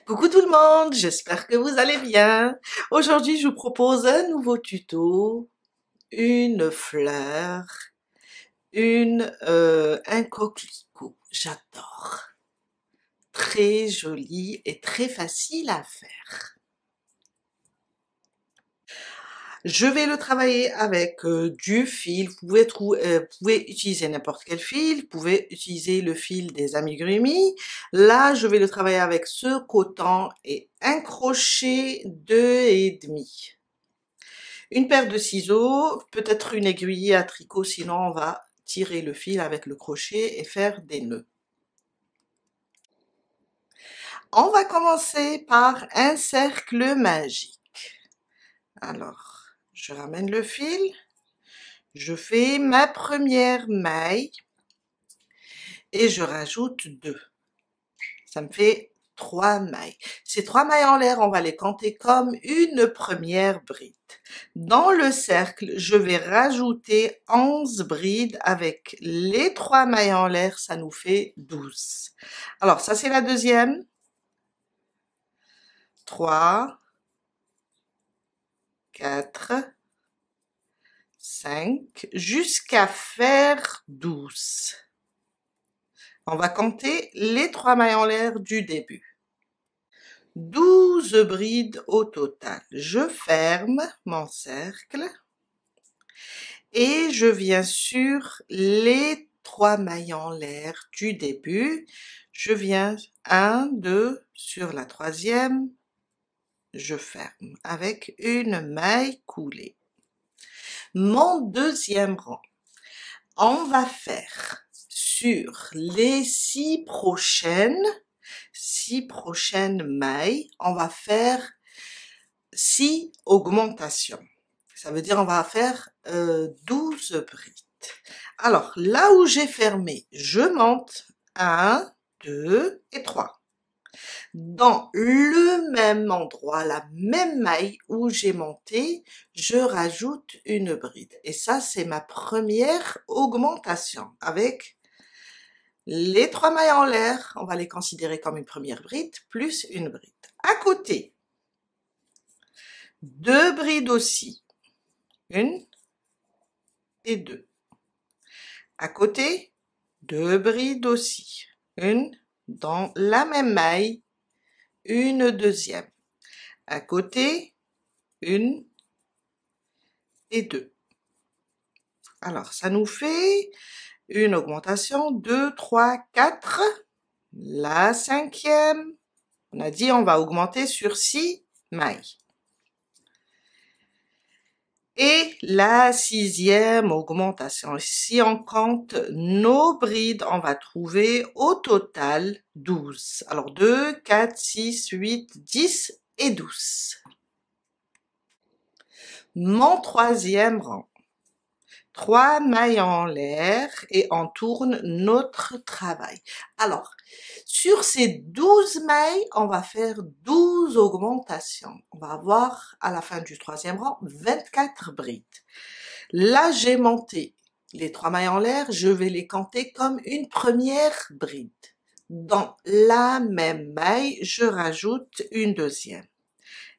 Coucou tout le monde, j'espère que vous allez bien. Aujourd'hui, je vous propose un nouveau tuto, une fleur, un coquelicot. J'adore. Très joli et très facile à faire. Je vais le travailler avec du fil. Vous pouvez utiliser n'importe quel fil. Vous pouvez utiliser le fil des amigurumis. Là, je vais le travailler avec ce coton et un crochet 2,5. Une paire de ciseaux, peut-être une aiguille à tricot, sinon on va tirer le fil avec le crochet et faire des nœuds. On va commencer par un cercle magique. Alors, je ramène le fil, je fais ma première maille et je rajoute 2. Ça me fait 3 mailles. Ces 3 mailles en l'air, on va les compter comme une première bride. Dans le cercle, je vais rajouter 11 brides avec les 3 mailles en l'air, ça nous fait 12. Alors, ça c'est la deuxième. 3, 4, 5, jusqu'à faire 12. On va compter les 3 mailles en l'air du début. 12 brides au total. Je ferme mon cercle et je viens sur les 3 mailles en l'air du début. Je viens 1, 2, sur la troisième, je ferme avec une maille coulée. Mon deuxième rang, on va faire sur les 6 prochaines mailles, on va faire 6 augmentations. Ça veut dire on va faire 12 brides. Alors, là où j'ai fermé, je monte 1, 2 et 3. Dans le même endroit, la même maille où j'ai monté, je rajoute une bride. Et ça, c'est ma première augmentation avec les 3 mailles en l'air. On va les considérer comme une première bride plus une bride. À côté, 2 brides aussi. 1 et 2. À côté, 2 brides aussi. Une dans la même maille, une deuxième. À côté, 1 et 2. Alors, ça nous fait une augmentation, 2, 3, 4. La cinquième, on a dit on va augmenter sur 6 mailles. Et la sixième augmentation, si on compte nos brides, on va trouver au total 12. Alors 2, 4, 6, 8, 10 et 12. Mon troisième rang. 3 mailles en l'air et on tourne notre travail. Alors, sur ces 12 mailles, on va faire 12 augmentations. On va avoir à la fin du troisième rang 24 brides. Là, j'ai monté les 3 mailles en l'air, je vais les compter comme une première bride. Dans la même maille, je rajoute une deuxième.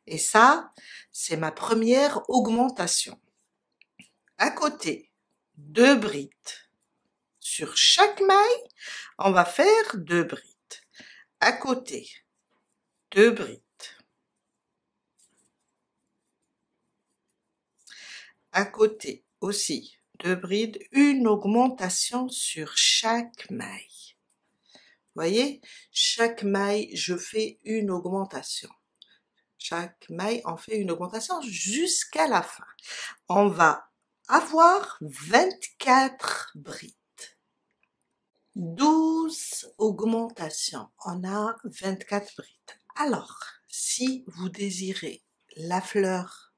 Et ça, c'est ma première augmentation. À côté, 2 brides. Sur chaque maille, on va faire 2 brides. À côté, 2 brides. À côté aussi, 2 brides, une augmentation sur chaque maille. Vous voyez, chaque maille, je fais une augmentation. Chaque maille, on fait une augmentation jusqu'à la fin. On va avoir 24 brides. 12 augmentations. On a 24 brides. Alors, si vous désirez la fleur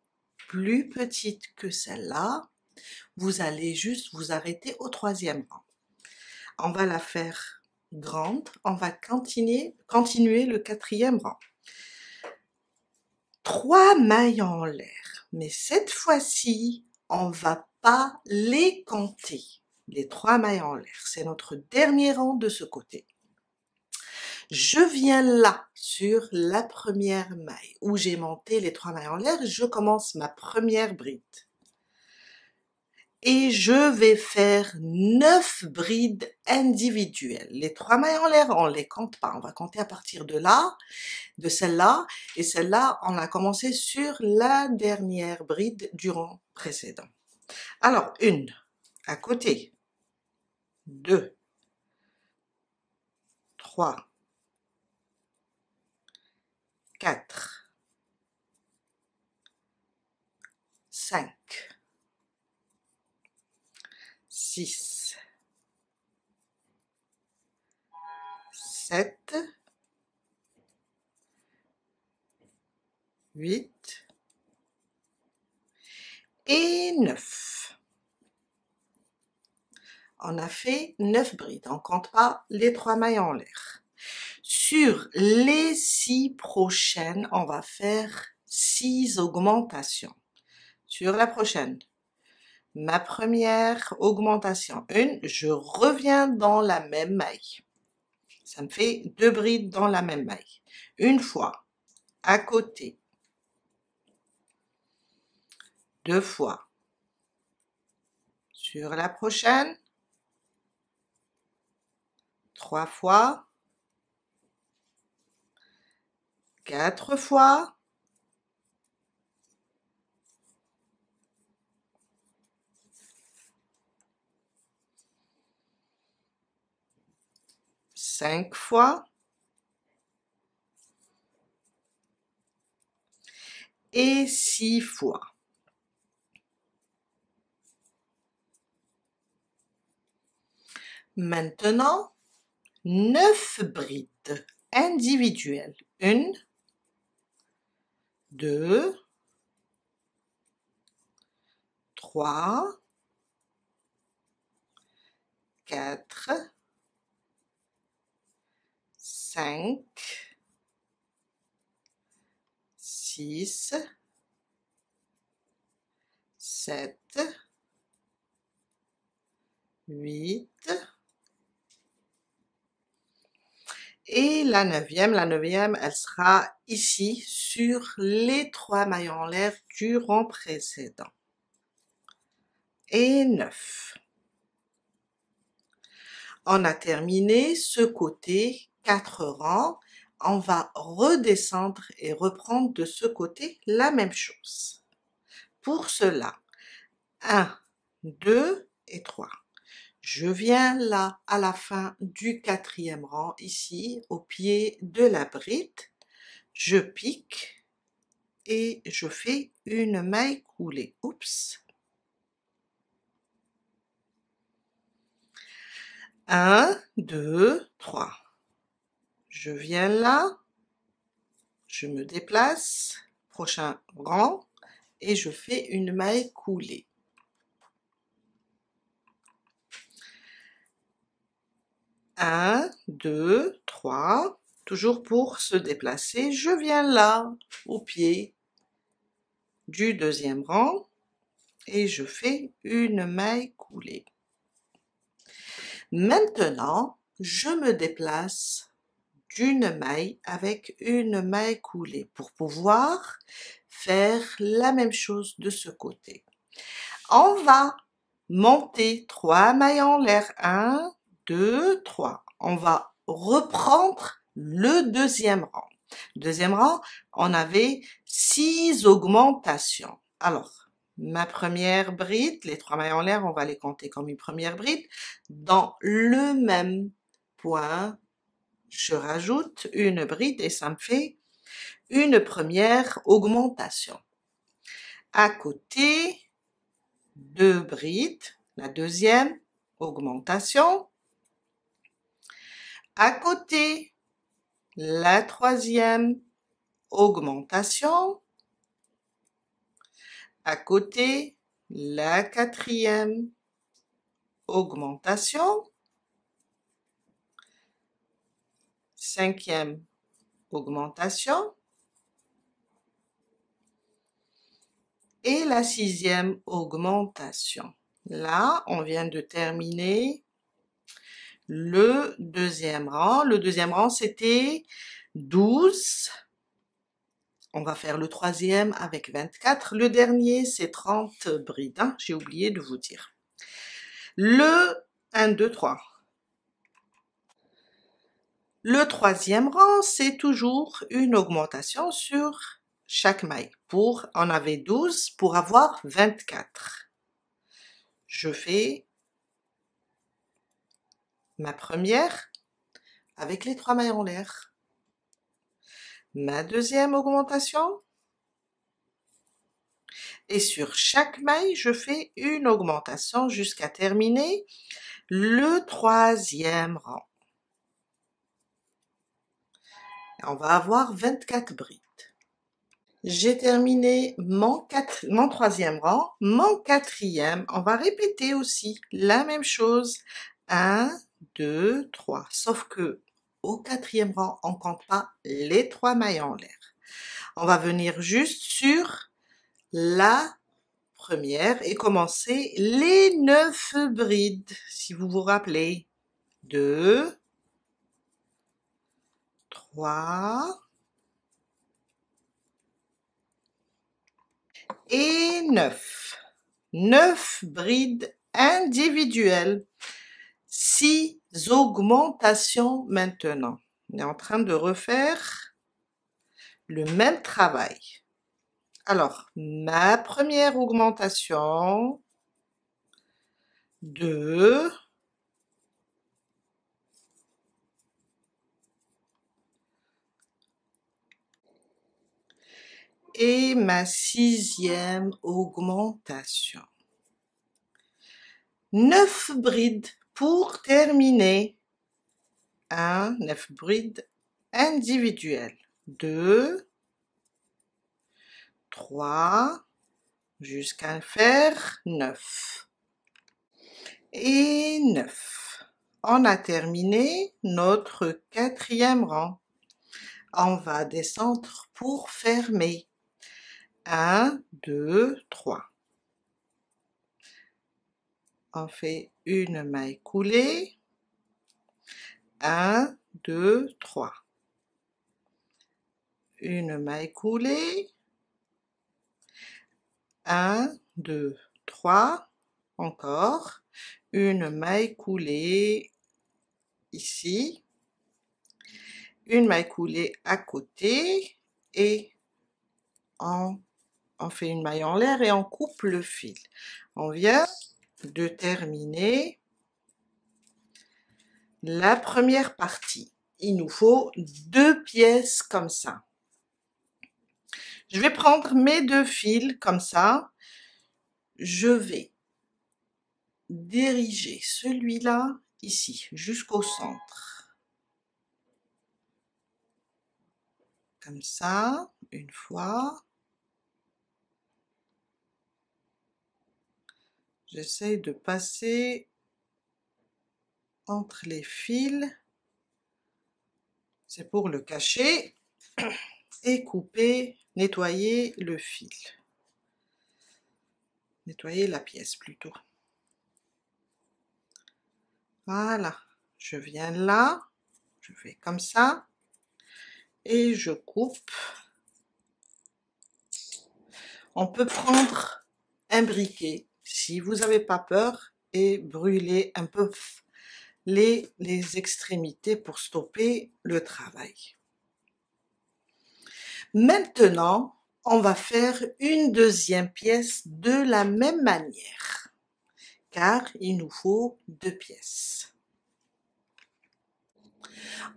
plus petite que celle-là, vous allez juste vous arrêter au troisième rang. On va la faire grande. On va continuer le quatrième rang. 3 mailles en l'air, mais cette fois-ci, on va pas les compter. Les 3 mailles en l'air, c'est notre dernier rang de ce côté. Je viens là, sur la première maille, où j'ai monté les 3 mailles en l'air, je commence ma première bride. Et je vais faire 9 brides individuelles. Les 3 mailles en l'air, on les compte pas, on va compter à partir de là, de celle-là, et celle-là, on a commencé sur la dernière bride du rang précédent. Alors, 1, à côté, 2, 3, 4, 5, 6, 7, 8 et 9. On a fait 9 brides, on compte pas les 3 mailles en l'air. Sur les 6 prochaines, on va faire 6 augmentations. Sur la prochaine, ma première augmentation, 1, je reviens dans la même maille. Ça me fait 2 brides dans la même maille. Une fois, à côté, 2 fois. Sur la prochaine, 3 fois, 4 fois, 5 fois et 6 fois. Maintenant, 9 brides individuelles. 1, 2, 3, 4, 5, 6, 7, 8, et la neuvième, elle sera ici sur les 3 mailles en l'air du rang précédent. Et 9. On a terminé ce côté, 4 rangs. On va redescendre et reprendre de ce côté la même chose. Pour cela, 1, 2 et 3. Je viens là à la fin du 4e rang, ici au pied de la bride, je pique et je fais une maille coulée. Oups! 1, 2, 3. Je viens là, je me déplace, prochain rang, et je fais une maille coulée. 1, 2, 3, toujours pour se déplacer, je viens là, au pied du 2e rang, et je fais une maille coulée. Maintenant, je me déplace d'une maille avec une maille coulée pour pouvoir faire la même chose de ce côté. On va monter 3 mailles en l'air, 1, 2, 3. On va reprendre le 2e rang. Deuxième rang, on avait 6 augmentations. Alors, ma première bride, les 3 mailles en l'air, on va les compter comme une première bride. Dans le même point, je rajoute une bride et ça me fait une première augmentation. À côté, 2 brides, la deuxième augmentation. À côté, la troisième augmentation. À côté, la quatrième augmentation. Cinquième augmentation. Et la 6e augmentation. Là, on vient de terminer le deuxième rang. Le deuxième rang, c'était 12. On va faire le troisième avec 24. Le dernier, c'est 30 brides, hein, j'ai oublié de vous dire. Le 1, 2, 3. Le troisième rang, c'est toujours une augmentation sur chaque maille. On avait 12 pour avoir 24. Je fais ma première avec les 3 mailles en l'air. Ma deuxième augmentation. Et sur chaque maille, je fais une augmentation jusqu'à terminer le troisième rang. On va avoir 24 brides. J'ai terminé mon troisième rang. Mon quatrième, on va répéter aussi la même chose. 1, 2, 3. Sauf que au quatrième rang, on compte pas les 3 mailles en l'air. On va venir juste sur la première et commencer les 9 brides, si vous vous rappelez. 2, 3 et 9. 9 brides individuelles. 6 augmentations maintenant. On est en train de refaire le même travail. Alors, ma première augmentation, 2, et ma sixième augmentation. 9 brides pour terminer. 9 brides individuelles. 2, 3, jusqu'à faire 9. Et 9. On a terminé notre quatrième rang. On va descendre pour fermer. 1, 2, 3. On fait une maille coulée. 1, 2, 3. Une maille coulée. 1, 2, 3. Encore. Une maille coulée ici. Une maille coulée à côté. Et on fait une maille en l'air et on coupe le fil. On vient de terminer la première partie. Il nous faut 2 pièces comme ça. Je vais prendre mes 2 fils comme ça. Je vais diriger celui-là ici jusqu'au centre. Comme ça, une fois. J'essaie de passer entre les fils. C'est pour le cacher. Et couper, nettoyer le fil. Nettoyer la pièce plutôt. Voilà, je viens là, je fais comme ça, et je coupe. On peut prendre un briquet, si vous n'avez pas peur, et brûler un peu les extrémités pour stopper le travail. Maintenant, on va faire une deuxième pièce de la même manière, car il nous faut 2 pièces.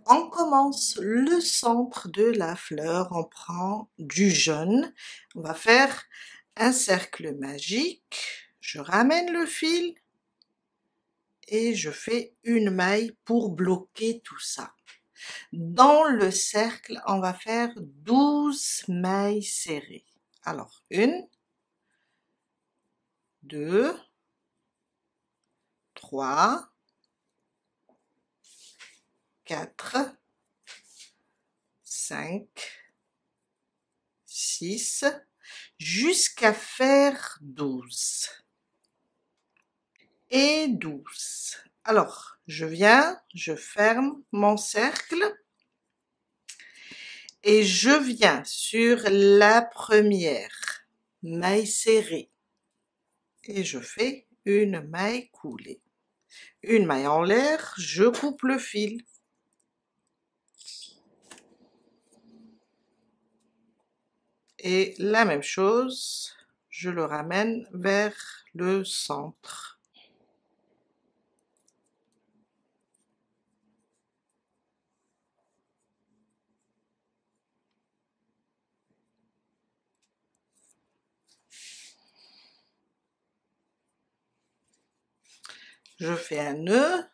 On commence le centre de la fleur, on prend du jaune, on va faire un cercle magique, je ramène le fil et je fais une maille pour bloquer tout ça. Dans le cercle, on va faire 12 mailles serrées. Alors, 1, 2, 3, 4, 5, 6, jusqu'à faire 12. Et 12. Alors, Je viens, je ferme mon cercle et je viens sur la première maille serrée et je fais une maille coulée. Une maille en l'air, je coupe le fil. Et la même chose, je le ramène vers le centre. Je fais un nœud.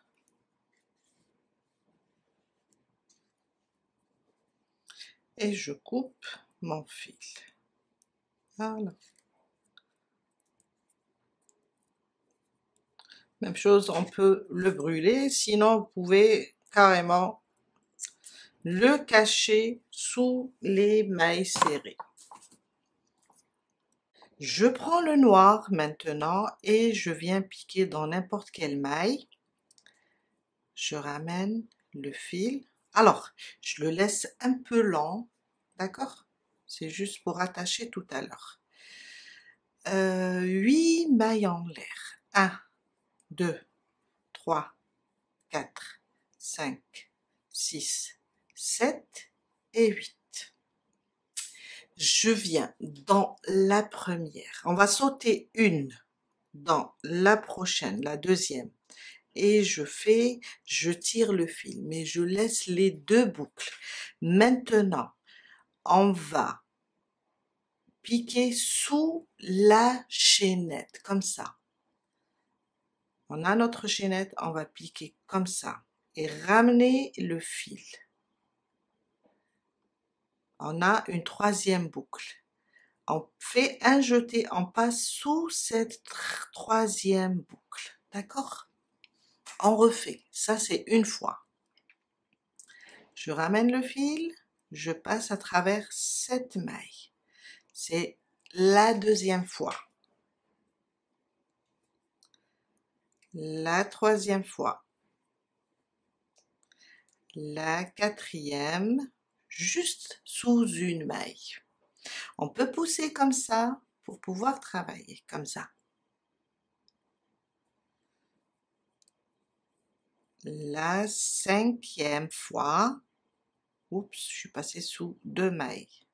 Et je coupe mon fil. Voilà. Même chose, on peut le brûler, sinon vous pouvez carrément le cacher sous les mailles serrées. Je prends le noir maintenant et je viens piquer dans n'importe quelle maille. Je ramène le fil. Alors, je le laisse un peu lent, d'accord? C'est juste pour attacher tout à l'heure. 8 mailles en l'air. 1, 2, 3, 4, 5, 6, 7 et 8. Je viens dans la première. On va sauter une dans la prochaine, la deuxième. Et je tire le fil, mais je laisse les deux boucles. Maintenant, on va piquer sous la chaînette, comme ça. On a notre chaînette, on va piquer comme ça et ramener le fil. On a une troisième boucle. On fait un jeté, on passe sous cette troisième boucle, d'accord? On refait, ça c'est une fois. Je ramène le fil, je passe à travers cette maille. C'est la deuxième fois. La troisième fois. La quatrième, juste sous une maille. On peut pousser comme ça pour pouvoir travailler comme ça. La cinquième fois. Oups, je suis passée sous deux mailles.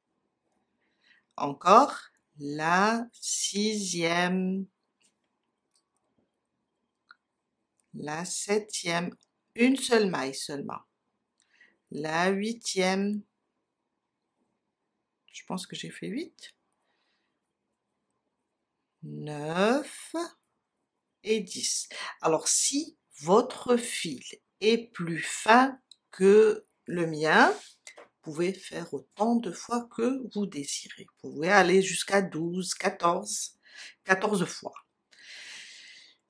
Encore la sixième. La septième. Une seule maille seulement. La huitième. Je pense que j'ai fait 8. 9 et 10. Alors, si votre fil est plus fin que le mien, vous pouvez faire autant de fois que vous désirez. Vous pouvez aller jusqu'à 12, 14 fois.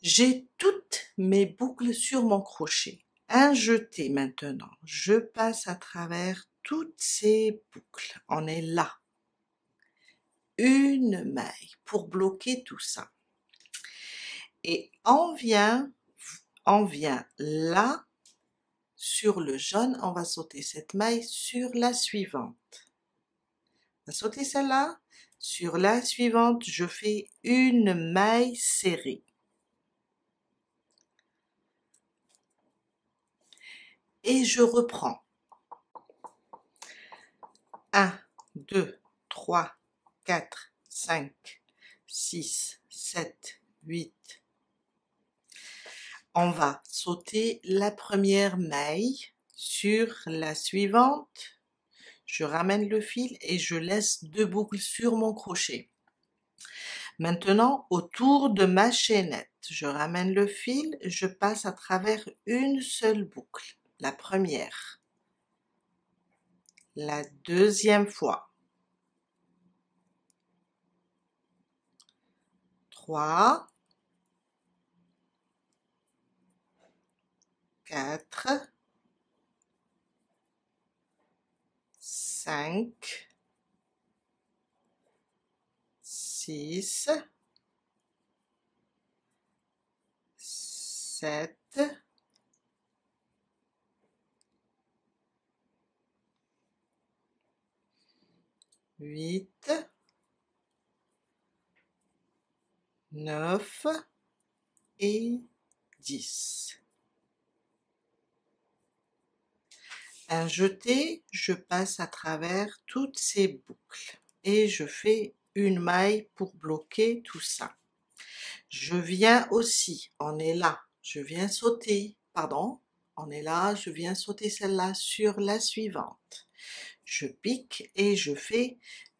J'ai toutes mes boucles sur mon crochet. Un jeté maintenant. Je passe à travers toutes ces boucles. On est là. Une maille pour bloquer tout ça. Et on vient là, sur le jaune, on va sauter cette maille sur la suivante. On va sauter celle-là, sur la suivante, je fais une maille serrée. Et je reprends. 1, 2, 3, 4, 5, 6, 7, 8. On va sauter la première maille sur la suivante. Je ramène le fil et je laisse deux boucles sur mon crochet. Maintenant, autour de ma chaînette, je ramène le fil, je passe à travers une seule boucle. La première. La deuxième fois. 3, 4, 5, 6, 7, 8, 9 et 10. Un jeté, je passe à travers toutes ces boucles et je fais une maille pour bloquer tout ça. Je viens aussi, on est là, je viens sauter, pardon, on est là, je viens sauter celle-là sur la suivante. Je pique et je fais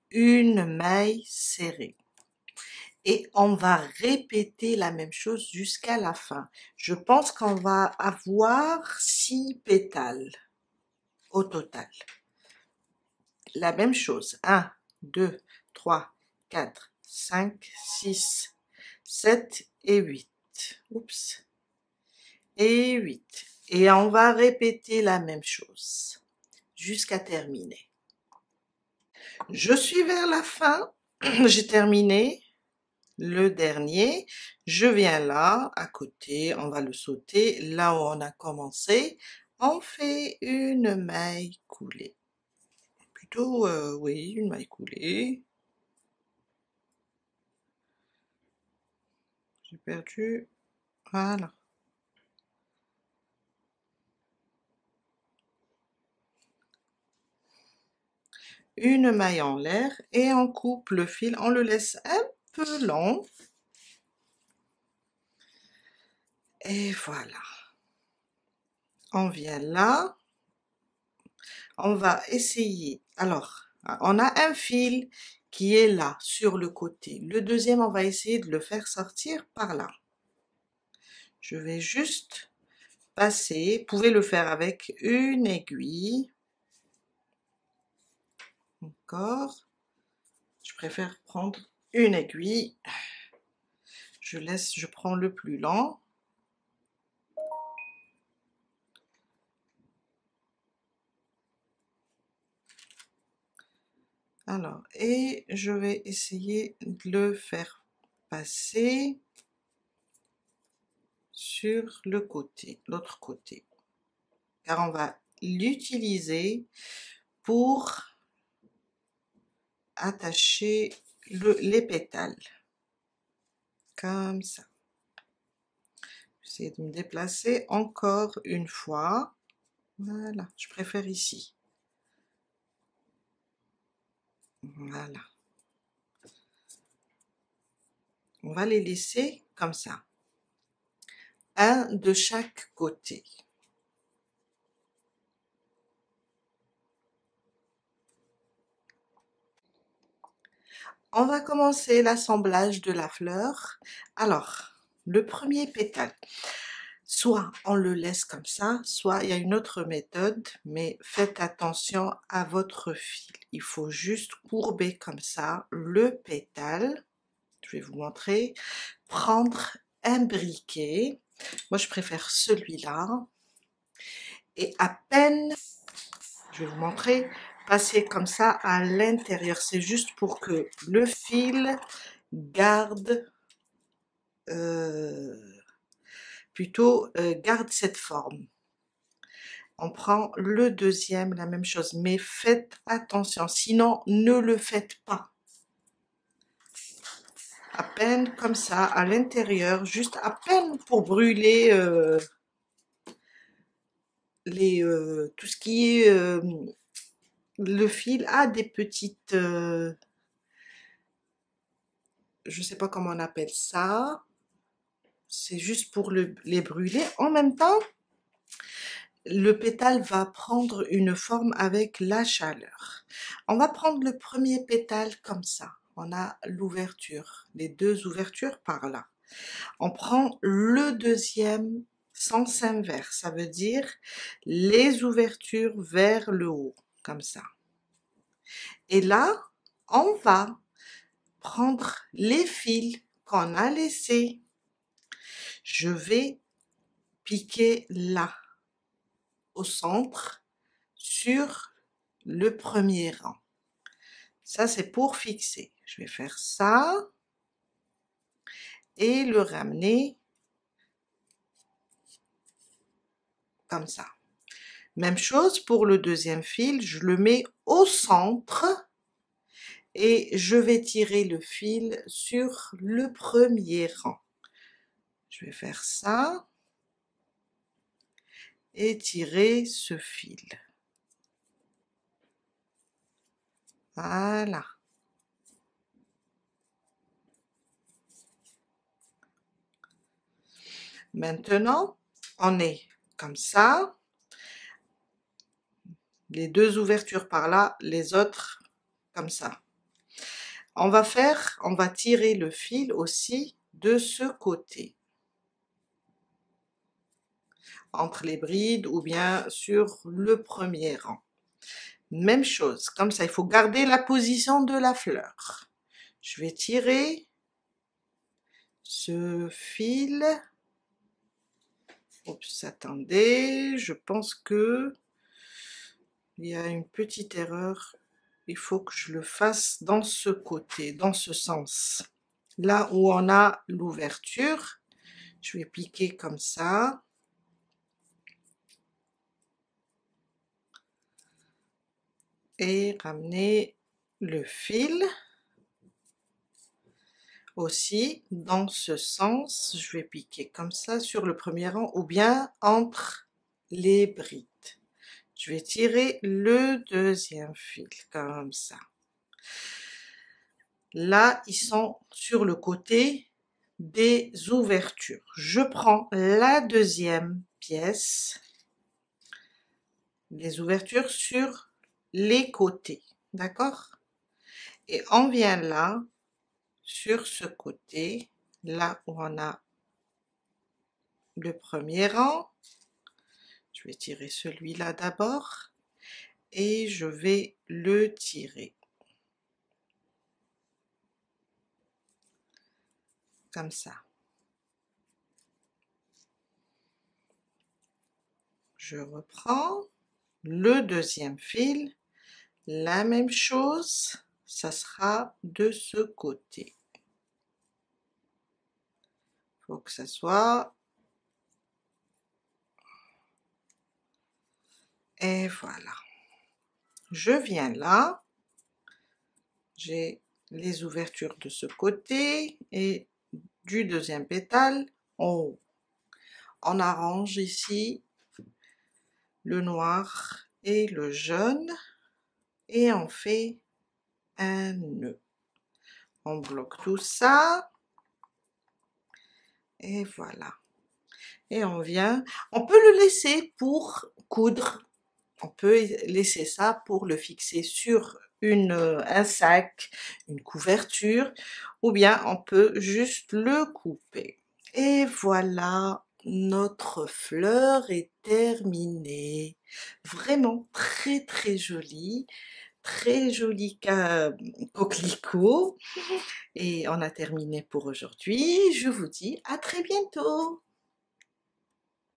une maille serrée. Et on va répéter la même chose jusqu'à la fin. Je pense qu'on va avoir 6 pétales au total. La même chose. 1, 2, 3, 4, 5, 6, 7 et 8. Oups. Et 8. Et on va répéter la même chose jusqu'à terminer. Je suis vers la fin. J'ai terminé le dernier. Je viens là, à côté, on va le sauter. Là où on a commencé, on fait une maille coulée. Plutôt, oui, une maille coulée. J'ai perdu. Voilà. Une maille en l'air et on coupe le fil, on le laisse un peu long. Et voilà. On vient là. On va essayer. Alors, on a un fil qui est là, sur le côté. Le deuxième, on va essayer de le faire sortir par là. Je vais juste passer. Vous pouvez le faire avec une aiguille. Encore. Je préfère prendre une aiguille. Je prends le plus lent. Alors, et je vais essayer de le faire passer sur le côté, l'autre côté, car on va l'utiliser pour attacher les pétales, comme ça. J'essaie de me déplacer encore une fois. Voilà, je préfère ici. Voilà. On va les laisser comme ça. Un de chaque côté. On va commencer l'assemblage de la fleur. Alors, le premier pétale, soit on le laisse comme ça, soit il y a une autre méthode, mais faites attention à votre fil. Il faut juste courber comme ça le pétale. Je vais vous montrer. Prendre un briquet. Moi, je préfère celui-là. Et à peine, je vais vous montrer, passer comme ça à l'intérieur. C'est juste pour que le fil garde garde cette forme. On prend le deuxième, la même chose, mais faites attention, sinon ne le faites pas. À peine comme ça, à l'intérieur, juste à peine pour brûler tout ce qui est le fil a des petites je sais pas comment on appelle ça, c'est juste pour les brûler. En même temps, le pétale va prendre une forme avec la chaleur. On va prendre le premier pétale comme ça. On a l'ouverture, les deux ouvertures par là. On prend le deuxième sens inverse, ça veut dire les ouvertures vers le haut, comme ça. Et là, on va prendre les fils qu'on a laissés. Je vais piquer là, au centre, sur le premier rang. Ça, c'est pour fixer. Je vais faire ça et le ramener comme ça. Même chose pour le deuxième fil, je le mets au centre et je vais tirer le fil sur le premier rang. Je vais faire ça et tirer ce fil. Voilà. Maintenant, on est comme ça. Les deux ouvertures par là, les autres comme ça. On va tirer le fil aussi de ce côté, entre les brides ou bien sur le premier rang. Même chose, comme ça, il faut garder la position de la fleur. Je vais tirer ce fil. Oups, attendez, je pense que il y a une petite erreur. Il faut que je le fasse dans ce côté, dans ce sens. Là où on a l'ouverture, je vais piquer comme ça. Et ramener le fil aussi dans ce sens. Je vais piquer comme ça sur le premier rang ou bien entre les brides. Je vais tirer le deuxième fil comme ça. Là, ils sont sur le côté des ouvertures. Je prends la deuxième pièce, les ouvertures sur les côtés, d'accord? Et on vient là, sur ce côté, là où on a le premier rang. Je vais tirer celui-là d'abord et je vais le tirer. Comme ça. Je reprends le deuxième fil, la même chose, ça sera de ce côté. Il faut que ça soit... Et voilà. Je viens là, j'ai les ouvertures de ce côté et du deuxième pétale en haut. On arrange ici le noir et le jaune et on fait un nœud. On bloque tout ça et voilà. Et on peut le laisser pour coudre. On peut laisser ça pour le fixer sur un sac, une couverture, ou bien on peut juste le couper. Et voilà, notre fleur est terminée. Vraiment très joli coquelicot. Et on a terminé pour aujourd'hui. Je vous dis à très bientôt.